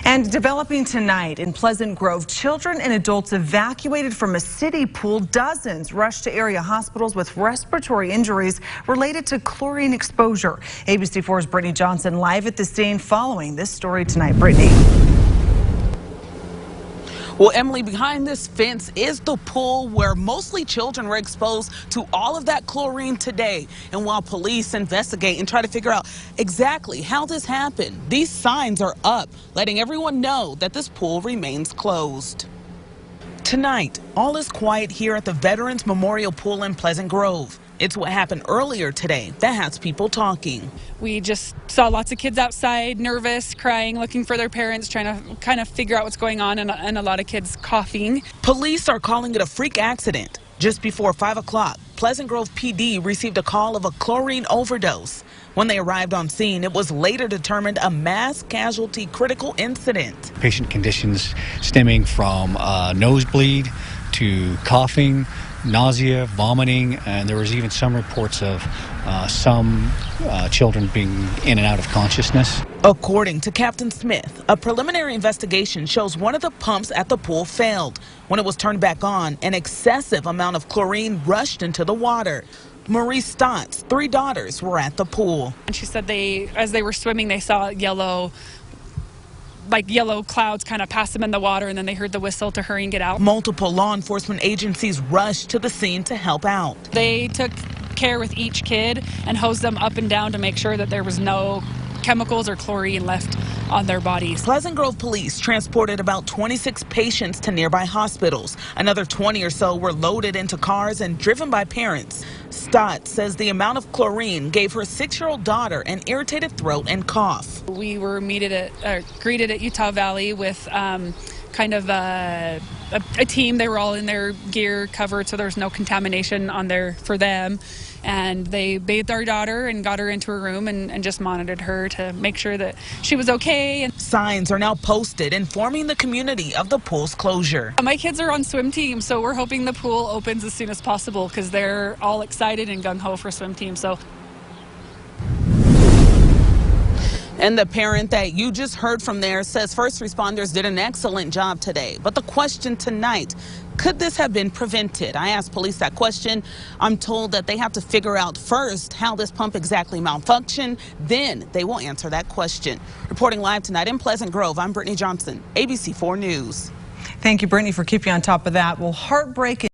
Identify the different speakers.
Speaker 1: And developing tonight in Pleasant Grove, children and adults evacuated from a city pool. Dozens rushed to area hospitals with respiratory injuries related to chlorine exposure. ABC4's Brittany Johnson live at the scene following this story tonight. Brittany.
Speaker 2: Well, Emily, behind this fence is the pool where mostly children were exposed to all of that chlorine today. And while police investigate and try to figure out exactly how this happened, these signs are up, letting everyone know that this pool remains closed. Tonight, all is quiet here at the Veterans Memorial Pool in Pleasant Grove. It's what happened earlier today that has people talking.
Speaker 3: We just saw lots of kids outside, nervous, crying, looking for their parents, trying to kind of figure out what's going on, and a lot of kids coughing.
Speaker 2: Police are calling it a freak accident. Just before 5 o'clock, Pleasant Grove PD received a call of a chlorine overdose. When they arrived on scene, it was later determined a mass casualty critical incident.
Speaker 4: Patient conditions stemming from nosebleed to coughing, nausea, vomiting, and there was even some reports of some children being in and out of consciousness.
Speaker 2: According to Captain Smith, a preliminary investigation shows one of the pumps at the pool failed. When it was turned back on, an excessive amount of chlorine rushed into the water. Marie Stott's 3 daughters were at the pool.
Speaker 3: And she said as they were swimming, they saw yellow clouds kind of pass them in the water, and then they heard the whistle to hurry and get out.
Speaker 2: Multiple law enforcement agencies rushed to the scene to help out.
Speaker 3: They took care with each kid and hosed them up and down to make sure that there was no chemicals or chlorine left on their bodies.
Speaker 2: Pleasant Grove police transported about 26 patients to nearby hospitals. Another 20 or so were loaded into cars and driven by parents. Stott says the amount of chlorine gave her 6-year-old daughter an irritated throat and cough.
Speaker 3: We were greeted at Utah Valley with kind of a team. They were all in their gear covered, so there was no contamination on there for them. And they bathed our daughter and got her into her room and just monitored her to make sure that she was okay.
Speaker 2: Signs are now posted informing the community of the pool's closure.
Speaker 3: My kids are on swim team, so we're hoping the pool opens as soon as possible because they're all excited and gung-ho for swim team.
Speaker 2: And the parent that you just heard from there says first responders did an excellent job today. But the question tonight, could this have been prevented? I asked police that question. I'm told that they have to figure out first how this pump exactly malfunctioned. Then they will answer that question. Reporting live tonight in Pleasant Grove, I'm Brittany Johnson, ABC4 News.
Speaker 1: Thank you, Brittany, for keeping on top of that. Well, heartbreaking.